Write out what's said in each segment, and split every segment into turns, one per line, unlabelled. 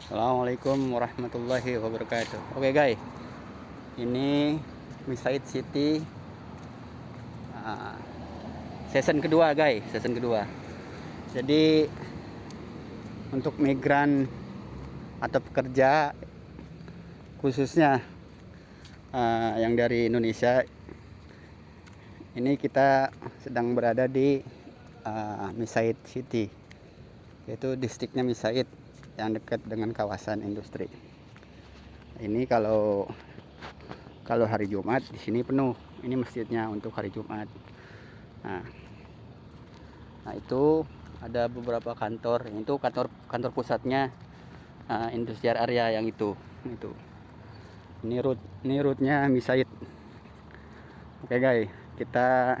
Assalamualaikum warahmatullahi wabarakatuh. Oke guys, ini Misaid City uh, season kedua guys, season kedua. Jadi untuk migran atau pekerja khususnya yang dari Indonesia, ini kita sedang berada di Misaid City, yaitu distriknya Misaid yang dekat dengan kawasan industri. Ini kalau hari Jumat di sini penuh. Ini masjidnya untuk hari Jumat. Nah itu ada beberapa kantor. Itu kantor pusatnya industrial area yang itu. Ini route-nya Misaid. Oke guys, kita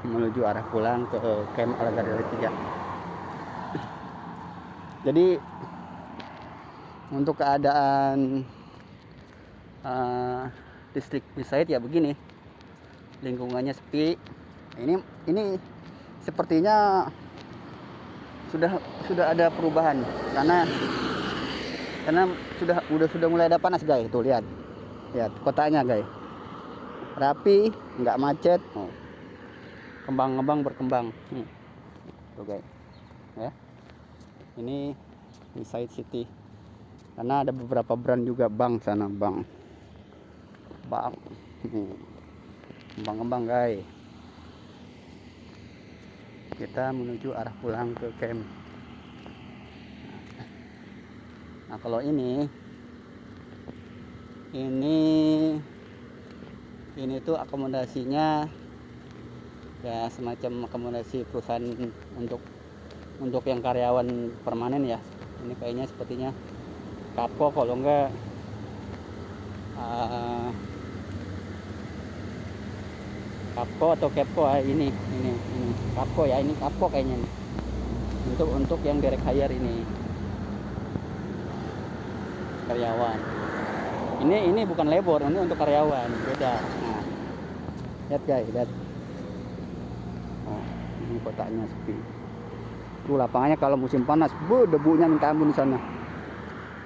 menuju arah pulang ke Camp Al-Ghazali 3. Jadi untuk keadaan distrik Misaid ya begini, lingkungannya sepi. Ini sepertinya sudah ada perubahan karena sudah mulai ada panas guys. Tuh lihat kotanya guys, rapi, nggak macet. Kembang berkembang. Tuh guys ya. Ini Misaid City karena ada beberapa brand juga, bank sana, bank kembang guys. Kita menuju arah pulang ke camp. Nah kalau ini tuh akomodasinya ya semacam akomodasi perusahaan untuk yang karyawan permanen ya. Ini kayaknya sepertinya Kapko, kalau enggak Kapko atau Kepko. Ini Kapko ya, ini Kapko kayaknya nih. Untuk yang direct hire ini karyawan. Ini bukan labor, ini untuk karyawan, beda. Nah, lihat guys, lihat. Ini kotanya sepi. Tuh lapangannya kalau musim panas, debunya minta ampun di sana.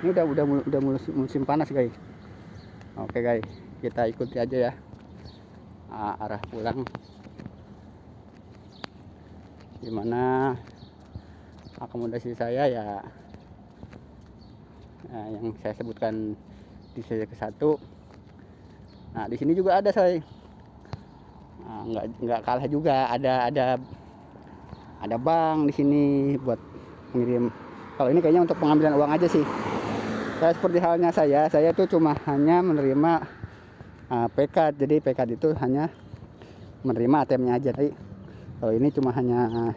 Ini udah musim panas guys. Oke guys, kita ikuti aja ya arah pulang. Dimana akomodasi saya ya, yang saya sebutkan di sesi ke-1. Nah di sini juga ada saya. Nggak kalah juga, ada bank di sini buat ngirim. Kalau ini kayaknya untuk pengambilan uang aja sih. Saya seperti halnya saya itu cuma hanya menerima PK. Jadi PK itu hanya menerima ATM-nya aja. Jadi kalau ini cuma hanya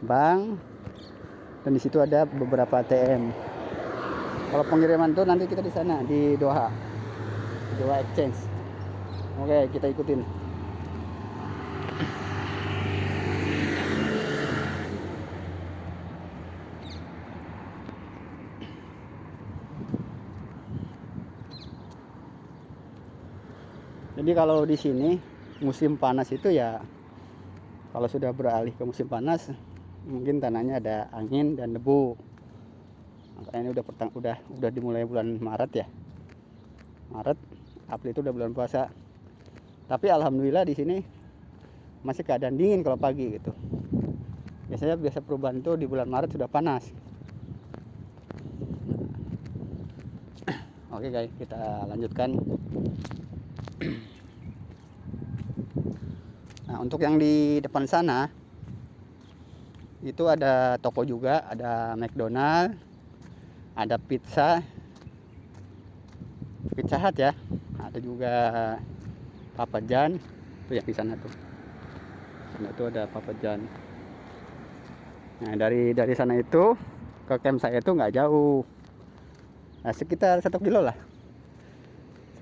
bank, dan di situ ada beberapa ATM. Kalau pengiriman tuh nanti kita di sana di Doha Exchange. Oke, kita ikutin. Jadi kalau di sini musim panas itu ya, kalau sudah beralih ke musim panas, mungkin tanahnya ada angin dan debu. Makanya ini udah dimulai bulan Maret ya. Maret, April itu udah bulan puasa. Tapi alhamdulillah di sini masih keadaan dingin kalau pagi gitu. Biasa perubahan itu di bulan Maret sudah panas. Oke guys, kita lanjutkan. Nah untuk yang di depan sana itu ada toko juga, ada McDonald, ada Pizza Hut ya, ada juga Papa John. Itu yang di sana tuh. Sana itu ada Papa John. Nah dari sana itu ke camp saya itu nggak jauh. Nah, sekitar 1 kilo lah.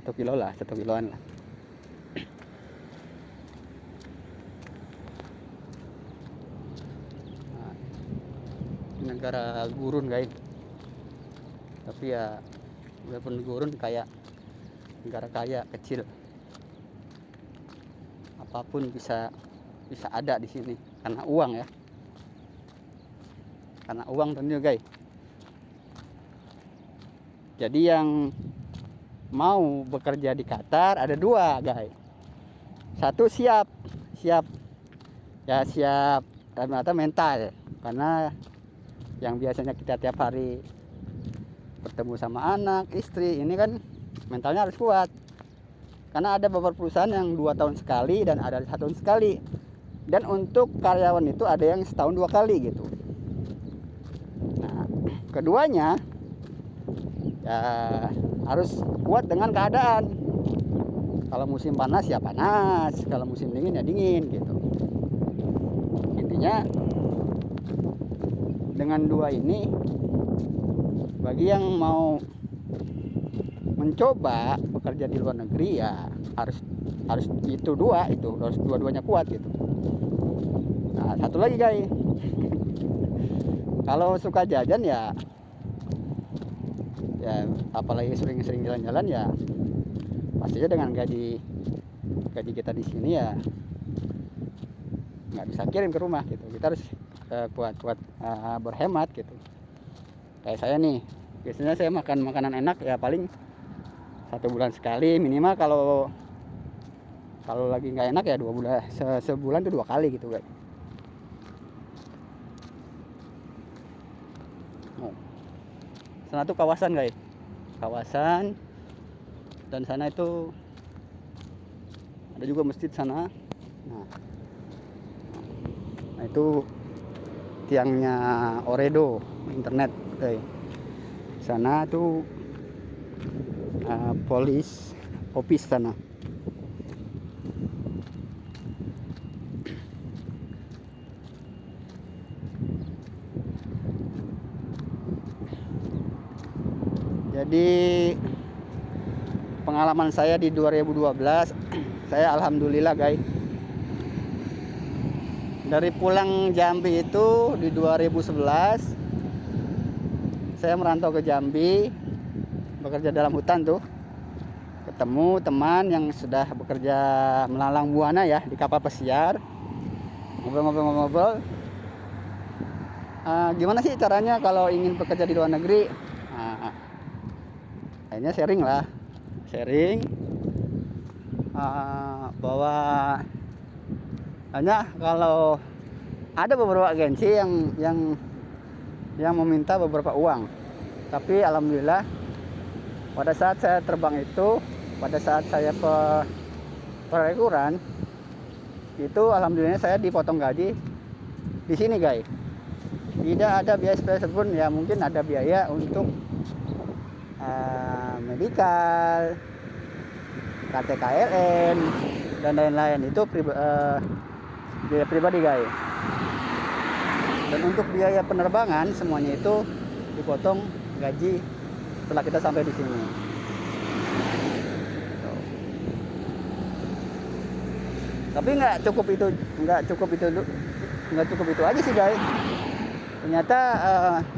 1 kiloan lah. Negara gurun guys, tapi ya walaupun gurun kayak negara kaya kecil, apapun bisa ada di sini karena uang ya. karena uang tentunya guys. Jadi yang mau bekerja di Qatar ada dua guys. Satu siap ya, siap atau mental, karena yang biasanya kita tiap hari bertemu sama anak istri, ini kan mentalnya harus kuat, karena ada beberapa perusahaan yang 2 tahun sekali dan ada 1 tahun sekali, dan untuk karyawan itu ada yang setahun 2 kali gitu. Nah, keduanya ya harus kuat dengan keadaan. Kalau musim panas ya panas, kalau musim dingin ya dingin gitu. Intinya dengan dua ini, bagi yang mau mencoba bekerja di luar negeri ya harus itu harus dua-duanya kuat gitu. Nah, satu lagi guys, kalau suka jajan ya apalagi sering-sering jalan-jalan ya, pastinya dengan gaji kita di sini ya nggak bisa kirim ke rumah gitu. Kita harus kuat berhemat gitu. Kayak saya nih, biasanya saya makan makanan enak ya paling 1 bulan sekali minimal. Kalau lagi nggak enak ya 2 bulan, sebulan tuh 2 kali gitu guys. Sana tuh kawasan guys, dan sana itu ada juga masjid sana. Nah itu tiangnya Ooredoo internet guys. Sana tuh police office sana. Jadi pengalaman saya di 2012, saya alhamdulillah guys, dari pulang Jambi itu di 2011 saya merantau ke Jambi, bekerja dalam hutan tuh, ketemu teman yang sudah bekerja melalang buana ya di kapal pesiar, ngobrol-ngobrol. Gimana sih caranya kalau ingin bekerja di luar negeri? Akhirnya sharing bahwa hanya kalau ada beberapa agensi yang meminta beberapa uang, tapi alhamdulillah pada saat saya terbang itu, pada saat saya perekuran itu, alhamdulillah saya dipotong gaji di sini guys. Tidak ada biaya spesial pun, ya mungkin ada biaya untuk medikal, KTKLN dan lain-lain, itu biaya pribadi guys. Dan untuk biaya penerbangan semuanya itu dipotong gaji setelah kita sampai di sini. Tapi nggak cukup itu aja sih guys. Ternyata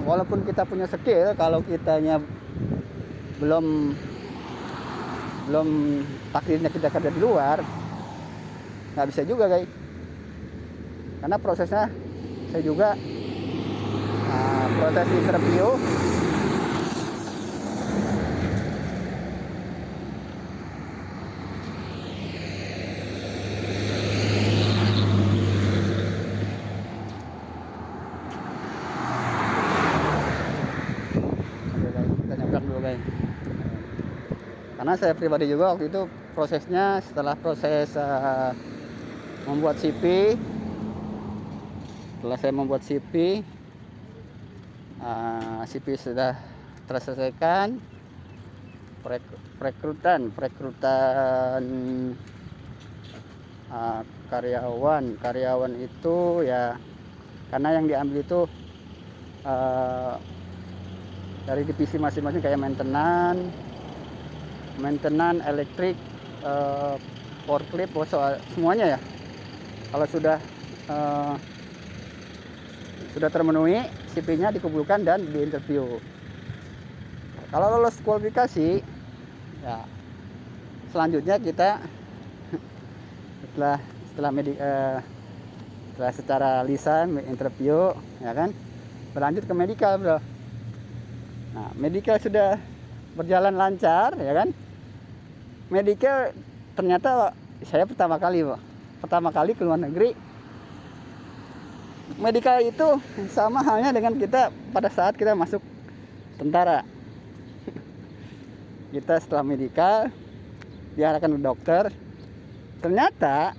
walaupun kita punya skill, kalau kitanya belum takdirnya kita kerja di luar, nggak bisa juga guys. Karena prosesnya saya juga proses interview karena saya pribadi juga waktu itu prosesnya, setelah proses membuat CV, setelah saya membuat CV sudah terselesaikan, perekrutan karyawan itu ya, karena yang diambil itu dari divisi masing-masing, kayak maintenance, elektrik, forklift, semuanya ya. Kalau sudah termenuhi, CV-nya dikumpulkan dan diinterview. Kalau lolos kualifikasi, ya selanjutnya kita setelah secara lisan interview, ya kan, berlanjut ke medical, bro. Nah, medical sudah berjalan lancar, ya kan. Medical ternyata saya pertama kali ke luar negeri. Medical itu sama halnya dengan kita pada saat kita masuk tentara. Kita setelah medical diarahkan ke dokter. Ternyata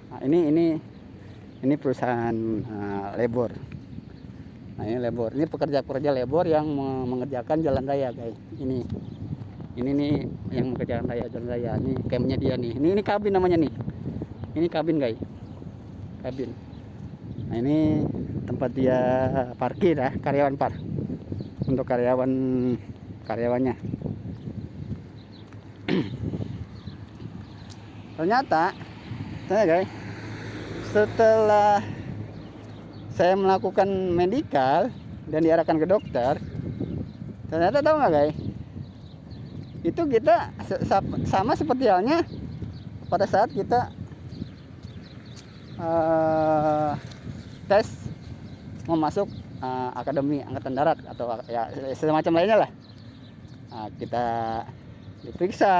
nah ini perusahaan labor. Nah, ini labor. Ini pekerja labor yang mengerjakan jalan raya, guys. Ini nih yang mengerjakan jalan raya. Ini campnya dia nih. Ini kabin namanya nih. Ini kabin, guys. Kabin. Nah, ini tempat dia parkir ya, karyawan untuk karyawannya. Ternyata guys, setelah saya melakukan medical dan diarahkan ke dokter, ternyata tahu nggak guys, itu kita sama seperti halnya pada saat kita tes mau masuk akademi angkatan darat atau ya semacam lainnya lah. Nah, kita diperiksa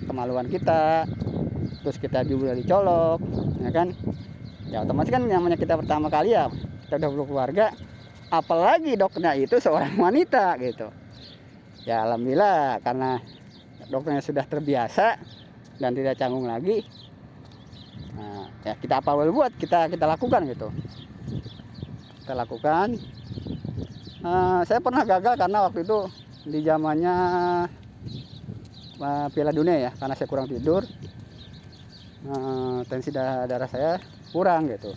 kemaluan kita, terus kita juga dicolok, ya kan. Ya otomatis kan namanya kita pertama kali ya, kita udah berkeluarga, apalagi dokternya itu seorang wanita gitu. Ya alhamdulillah karena dokternya sudah terbiasa dan tidak canggung lagi. Nah, ya kita apa boleh buat, kita lakukan gitu. Kita lakukan. Saya pernah gagal karena waktu itu di zamannya Piala Dunia ya, karena saya kurang tidur. Tensi darah saya kurang gitu.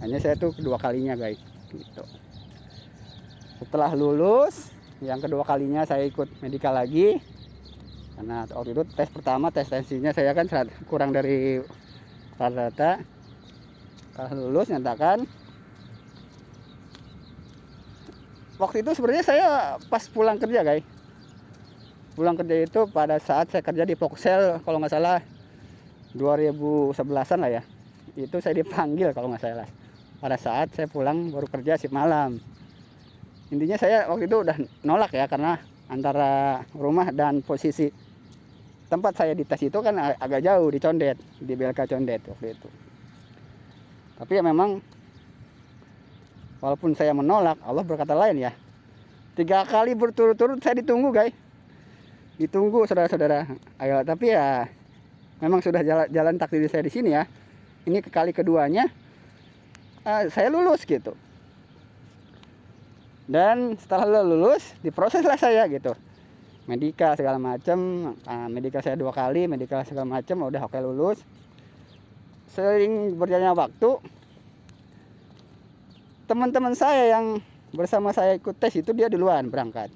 Hanya saya tuh kedua kalinya guys gitu. Setelah lulus yang kedua kalinya saya ikut medical lagi, karena waktu itu tes pertama tes tensinya saya kan kurang dari rata-rata. Setelah lulus nyatakan, waktu itu sebenarnya saya pas pulang kerja guys. Pulang kerja itu pada saat saya kerja di Poksel kalau nggak salah 2011an lah ya. Itu saya dipanggil kalau nggak salah. Pada saat saya pulang baru kerja shift malam. Intinya saya waktu itu udah nolak ya, karena antara rumah dan posisi tempat saya dites itu kan agak jauh di Condet, di BLK Condet waktu itu. Tapi ya memang walaupun saya menolak, Allah berkata lain ya. 3 kali berturut-turut saya ditunggu guys. Ditunggu saudara-saudara. Ayo, tapi ya memang sudah jalan takdir saya di sini ya. Ini kali keduanya saya lulus gitu. Dan setelah lulus diproseslah saya gitu. Medika segala macam, medika saya 2 kali, medika segala macam udah oke lulus. Sering berjalannya waktu, teman-teman saya yang bersama saya ikut tes itu dia duluan berangkat.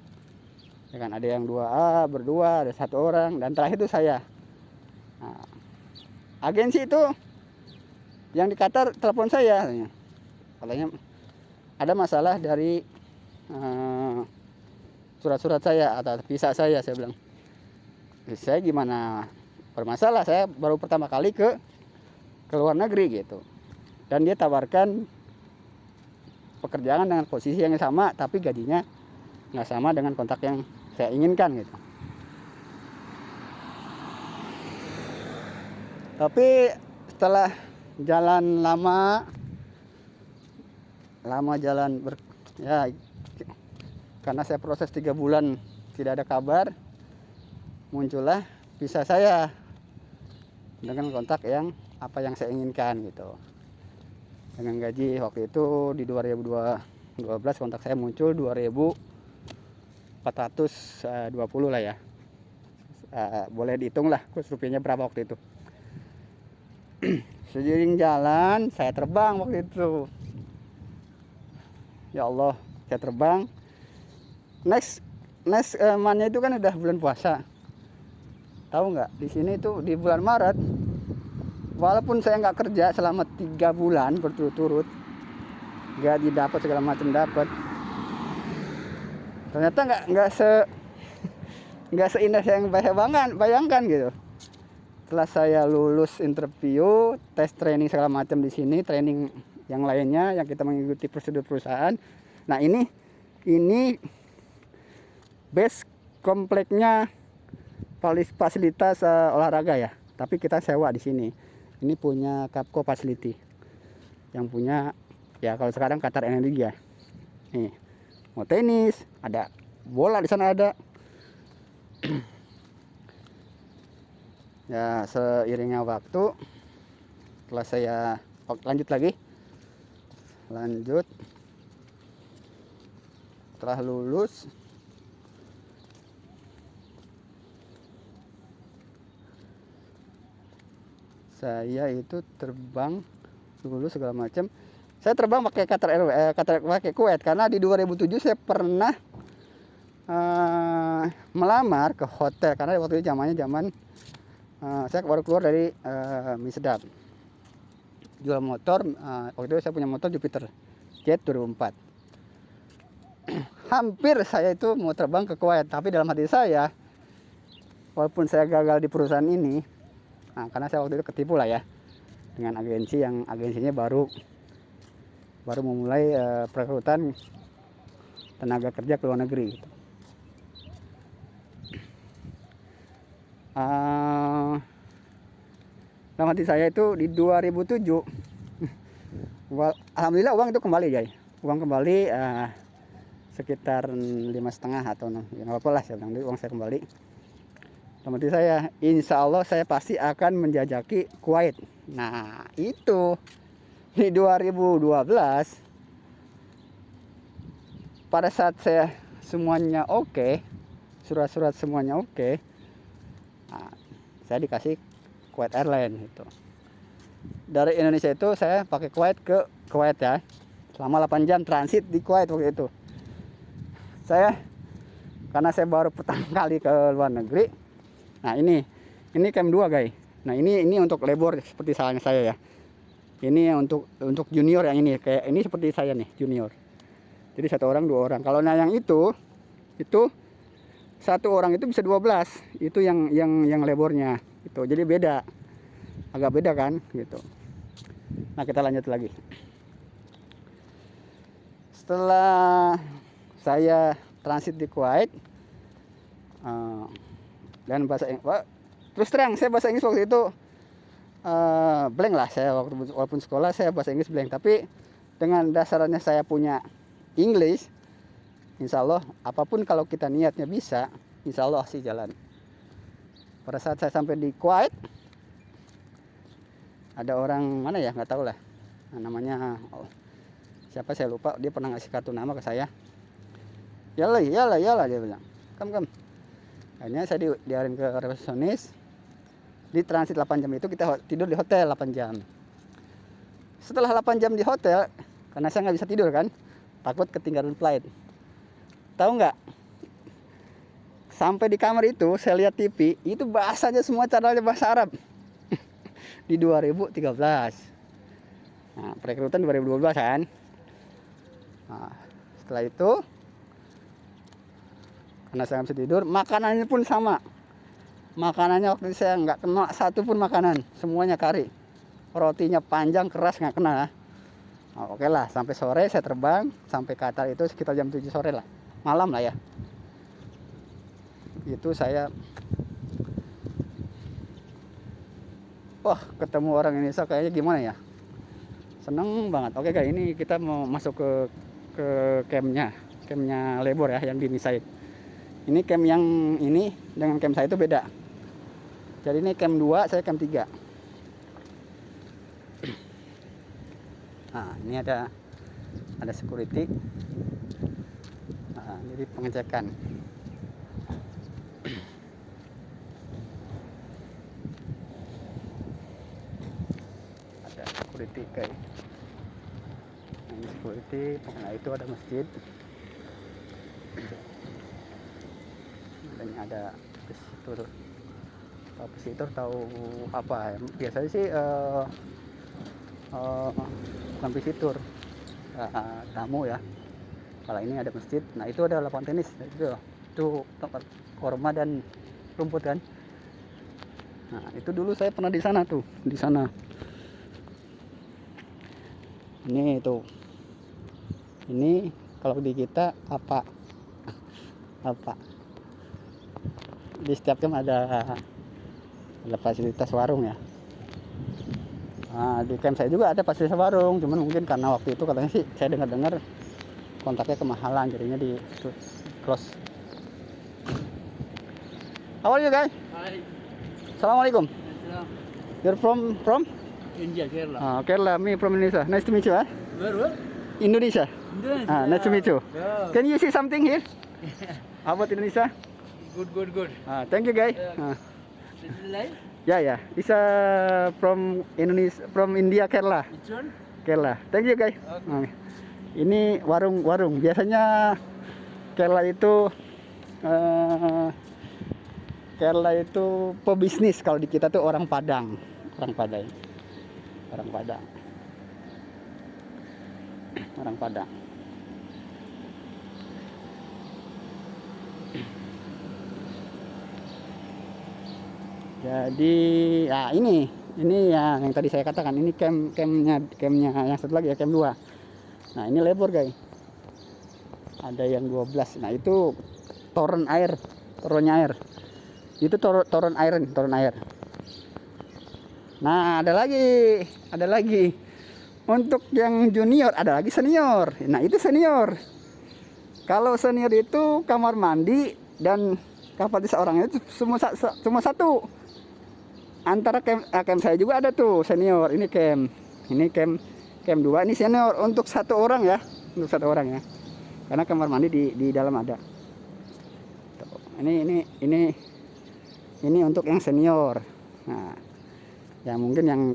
Ya kan, ada yang 2A, berdua, ada 1 orang, dan terakhir itu saya. Nah, agensi itu yang di Qatar telepon saya, katanya ada masalah dari surat-surat saya atau visa saya bilang. Saya gimana bermasalah, saya baru pertama kali ke luar negeri gitu. Dan dia tawarkan pekerjaan dengan posisi yang sama tapi gajinya nggak sama dengan kontrak yang saya inginkan gitu. Tapi setelah jalan lama jalan karena saya proses 3 bulan tidak ada kabar, muncullah visa saya dengan kontrak yang apa yang saya inginkan gitu. Dengan gaji waktu itu di 2012 kontrak saya muncul 2.420 lah ya. Boleh dihitung lah kurs rupiahnya berapa waktu itu. Seiring jalan saya terbang waktu itu. Ya Allah, saya terbang. Next month-nya itu kan udah bulan puasa. Tahu nggak? Di sini itu di bulan Maret, walaupun saya nggak kerja selama 3 bulan berturut-turut, gaji dapat segala macam dapat. Ternyata nggak seindah yang bayangkan gitu. Setelah saya lulus interview, tes training segala macam di sini, training yang lainnya yang kita mengikuti prosedur perusahaan. Nah ini base kompleknya fasilitas olahraga ya, tapi kita sewa di sini. Ini punya Capco Facility yang punya ya kalau sekarang Qatar Energy ya. Nih mau tenis, ada bola di sana ada. Ya seiringnya waktu setelah saya lanjut setelah lulus saya itu terbang lulus segala macam. Saya terbang pakai pakai Kuwait karena di 2007 saya pernah melamar ke hotel karena waktu itu zaman saya baru keluar dari mie sedap jual motor. Waktu itu saya punya motor Jupiter Jet 2004. Hampir saya itu mau terbang ke Kuwait, tapi dalam hati saya walaupun saya gagal di perusahaan ini, karena saya waktu itu ketipu lah ya dengan agensi yang agensinya baru memulai perekrutan tenaga kerja ke luar negeri gitu. Dalam hati saya itu di 2007 alhamdulillah uang itu kembali ya, uang kembali sekitar 5,5 atau 6 ya, nggak apa-apa lah, saya bilang uang saya kembali. Dalam hati saya insya Allah saya pasti akan menjajaki Kuwait. Nah itu di 2012 pada saat saya semuanya oke, surat-surat semuanya oke, saya dikasih Kuwait Airlines itu. Dari Indonesia itu saya pakai Kuwait ya. Selama 8 jam transit di Kuwait waktu itu. Karena saya baru pertama kali ke luar negeri. Nah, ini camp 2, guys. Nah, ini untuk labor seperti salahnya saya ya. Ini untuk junior yang ini kayak ini seperti saya nih, junior. Jadi 1 orang 2 orang. Kalau yang itu 1 orang itu bisa 12. Itu yang labornya. Itu. Jadi beda. Agak beda kan gitu. Nah, kita lanjut lagi. Setelah saya transit di Kuwait dan bahasa Inggris, terus terang saya bahasa Inggris waktu itu blank lah. Saya walaupun sekolah saya bahasa Inggris blank, tapi dengan dasarnya saya punya English, insya Allah apapun kalau kita niatnya bisa, insya Allah sih jalan. Pada saat saya sampai di Kuwait, ada orang mana ya nggak tahu lah, namanya siapa saya lupa, dia pernah ngasih kartu nama ke saya. Yalah dia bilang kam. Akhirnya saya diarin ke resepsionis. Di transit 8 jam itu kita tidur di hotel 8 jam. Setelah 8 jam di hotel, karena saya nggak bisa tidur kan, takut ketinggalan flight. Tahu nggak? Sampai di kamar itu saya lihat TV, itu bahasanya semua caranya bahasa Arab. Di 2013. Nah, perekrutan 2012 kan. Nah, setelah itu karena saya nggak bisa tidur, makanannya pun sama. Makanannya waktu itu saya nggak kena satu pun makanan, semuanya kari. Rotinya panjang keras nggak kena. Nah, oke lah, sampai sore saya terbang sampai Qatar itu sekitar jam 7 sore lah, malam lah ya. Itu saya ketemu orang Indonesia kayaknya gimana ya, seneng banget. Oke guys, ini kita mau masuk ke campnya labor ya yang di Misaid. Ini camp yang ini dengan camp saya itu beda. Jadi ini camp 2, saya camp 3. Nah, ini ada security. Nah, jadi pengecekan. Ada security guys. Ini security. Nah, itu ada masjid. Dan ada visitor tahu apa ya? Biasanya sih bukan visitor, tamu ya. Kalau ini ada masjid. Nah, itu ada lapangan tenis. Itu tempat korma dan rumput kan. Nah, itu dulu saya pernah di sana tuh, di sana. Ini tuh. Ini kalau di kita apa? Apa? Di setiap camp ada fasilitas warung ya. Nah, di camp saya juga ada fasilitas warung, cuman mungkin karena waktu itu katanya sih saya dengar-dengar kontaknya kemahalan, jadinya di close. How are you guys?
Hi.
Assalamualaikum.
Hello.
You're from
India, Kerala.
Kerala. Me from Indonesia. Nice to meet you.
Where?
Indonesia.
Indonesia.
Nice to meet you.
Yeah.
Can you see something here? How about Indonesia?
Good.
Thank you guys.
This is live?
Yeah. It's from Indonesia, from India, Kerala.
Which one?
Kerala. Thank you guys.
Okay.
Ini warung. Biasanya Kerala itu pebisnis. Kalau di kita tuh orang Padang. Orang Padang. Jadi ya ini ya yang tadi saya katakan, ini campnya yang satu lagi ya, camp 2. Nah, ini lebor guys. Ada yang 12. Nah, itu toronnya air. Itu toron air. Nah, ada lagi. Untuk yang junior ada lagi senior. Nah, itu senior. Kalau senior itu kamar mandi dan kapasitas orangnya itu cuma satu. Antara camp saya juga ada tuh senior. Ini camp 2, ini senior untuk satu orang ya. Karena kamar mandi di dalam ada. Ini untuk yang senior. Nah, ya mungkin yang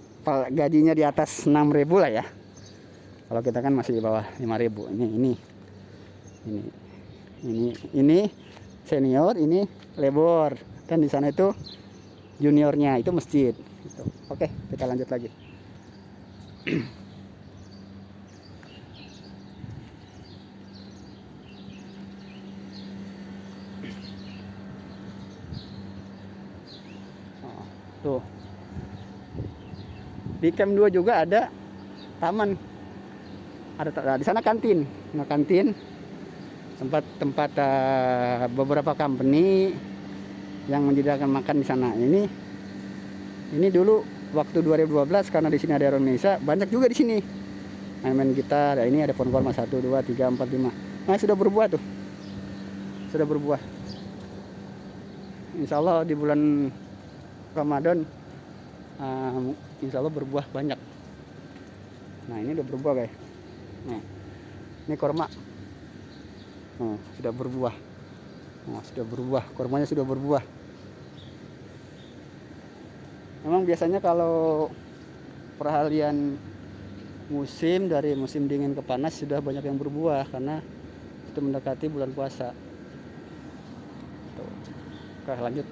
gajinya di atas 6.000 lah ya. Kalau kita kan masih di bawah 5.000. Ini senior, ini lebor. Dan di sana itu juniornya, itu masjid. Gitu. Oke, kita lanjut lagi. Tuh. Di camp 2 juga ada taman. Ada di sana kantin. Nah, kantin tempat beberapa company yang menyediakan makan di sana. Ini dulu waktu 2012 karena di sini ada Indonesia, banyak juga di sini. Main gitar. Ini ada pohon korma 1 2 3 4 5. Nah, sudah berbuah tuh. Insya Allah di bulan Ramadan insya Allah berbuah banyak. Nah, ini udah berbuah guys. Nah, ini korma. Sudah berbuah. Kormanya sudah berbuah. Memang biasanya kalau peralihan musim dari musim dingin ke panas sudah banyak yang berbuah karena itu mendekati bulan puasa. Tuh. Oke, lanjut.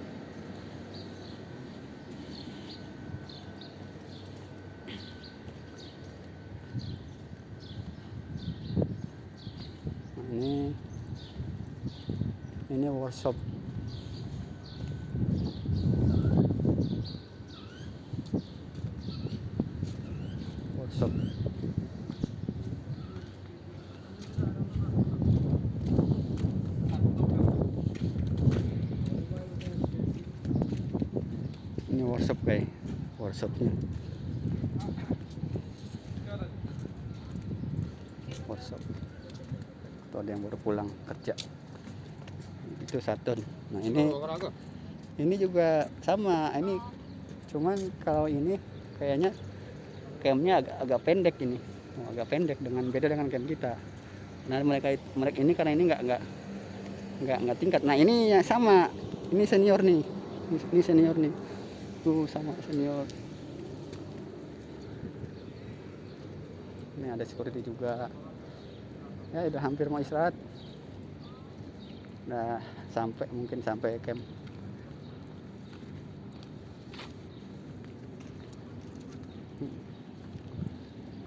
Ini workshop. Ini workshop guys, workshopnya. Workshop. Tuh ada yang baru pulang kerja. Itu satu. Nah, ini juga sama. Ini cuman kalau ini kayaknya campnya agak pendek ini. Agak pendek beda dengan camp kita. Nah, mereka ini karena ini nggak tingkat. Nah, ini yang sama. Ini senior nih. Ini senior nih. Tuh sama senior. Ini ada security juga. Ya, udah hampir mau istirahat. Nah, mungkin sampai camp.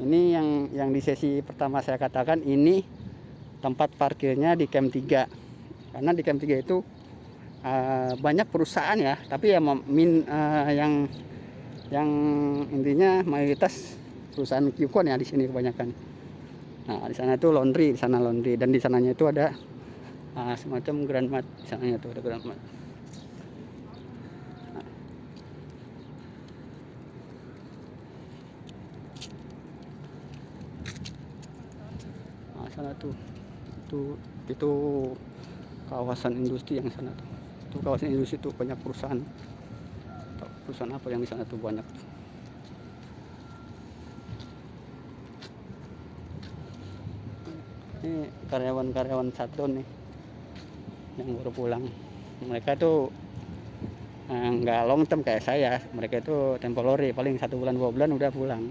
Ini yang di sesi pertama saya katakan, ini tempat parkirnya di camp 3. Karena di camp 3 itu banyak perusahaan ya, tapi ya yang intinya mayoritas perusahaan Qcon ya di sini kebanyakan. Nah, di sana itu laundry, di sana laundry, dan di sananya itu ada semacam grandmat, di sananya itu ada grandmat. Nah, sana tuh itu kawasan industri yang sana tuh. Itu kawasan industri tuh banyak perusahaan. Perusahaan apa yang di sana tuh banyak. Ini karyawan-karyawan shutdown nih yang baru pulang. Mereka tuh nggak long term kayak saya. Mereka itu temporary, paling 1 bulan 2 bulan udah pulang.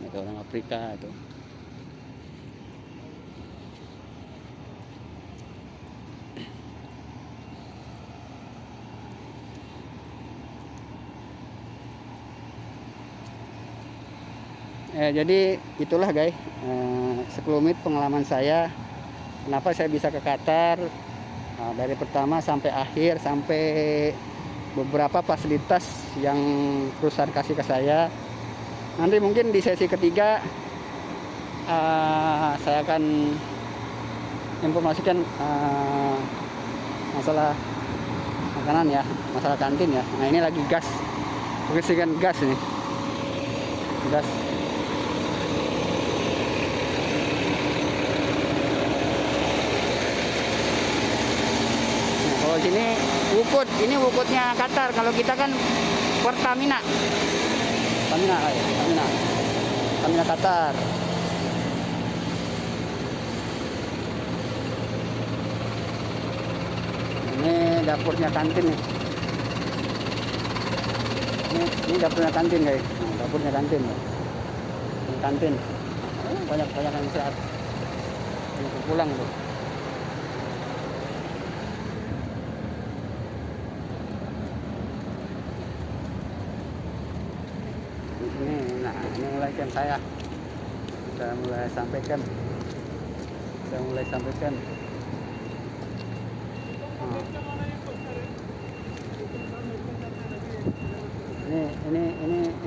Itu orang Afrika itu. Jadi itulah guys, sekelumit pengalaman saya kenapa saya bisa ke Qatar, dari pertama sampai akhir, sampai beberapa fasilitas yang perusahaan kasih ke saya. Nanti mungkin di sesi ketiga saya akan informasikan masalah makanan ya, masalah kantin ya. Nah ini lagi gas, pengisian gas ini, gas. Kalau sini Wukut, ini Wukutnya Qatar. Kalau kita kan Pertamina. Pertamina Qatar. Ini dapurnya kantin nih. Ini dapurnya kantin guys. Nah, dapurnya kantin. Ini kantin. Banyak yang istirahat. Ini pulang tuh. Ini mulai camp saya. Sudah mulai sampai camp.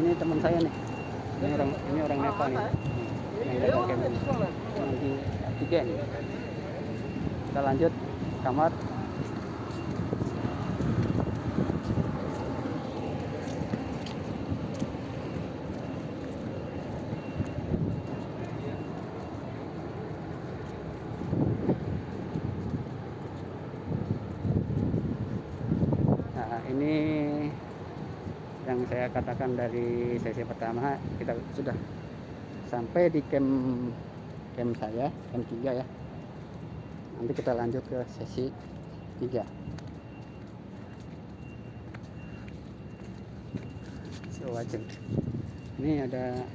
Ini teman saya nih. Ini orang Nepal nih. Yang datang camp ini. Yang di 3 nih. Kita lanjut kamar. Ini yang saya katakan dari sesi pertama, kita sudah sampai di camp saya, camp 3 ya. Nanti kita lanjut ke sesi 3. Watching. Ini ada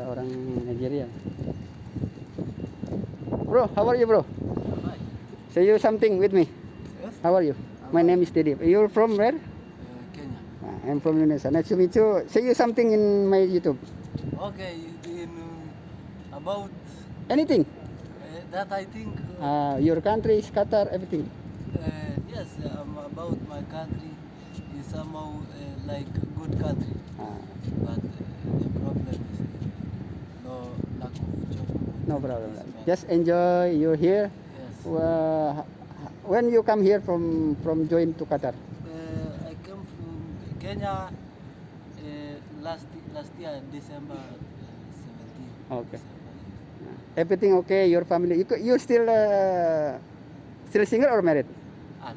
orang Nigeria. Bro, how are you bro? Say you something with me.
Yes.
How are you? My name is Deddy. You're from where?
Kenya.
I'm from Indonesia. Nice to meet you. Say you something in my YouTube.
Okay, about
Anything.
that I think.
Your country is Qatar, everything.
Yes, about my country is somehow like good country, but the problem is no lack of job.
No problem. Just enjoy. You're here.
Yes.
When you come here from join to Qatar?
I came from Kenya last year December 17.
Okay. Everything okay? Your family? You still single or married?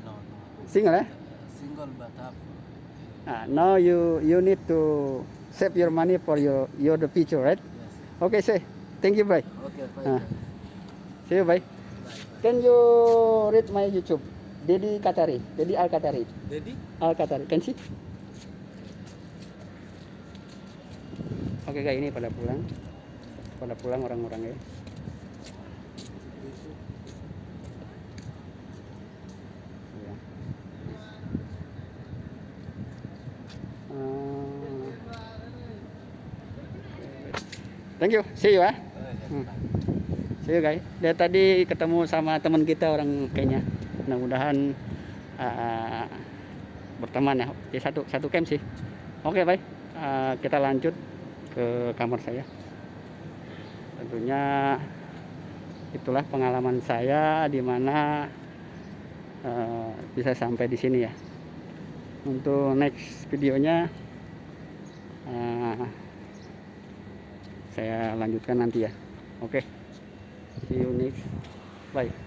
No.
Single, eh?
Single but have.
Now you need to save your money for your the future, right?
Yes.
Okay, say thank you, bye.
Okay, fine.
See you, bye. Can you read my YouTube? Deddy Qatari, Deddy Al Qatari.
Daddy?
Al Qatari, can see? Oke guys, ini pada pulang orang-orangnya. Ya. Thank you, see you. See See you guys. Dia tadi ketemu sama teman kita orang Kenya. Mudah-mudahan berteman ya. Di satu camp sih. Oke, baik. Kita lanjut ke kamar saya. Tentunya itulah pengalaman saya di mana bisa sampai di sini ya. Untuk next videonya saya lanjutkan nanti ya. Oke. See you next. Bye.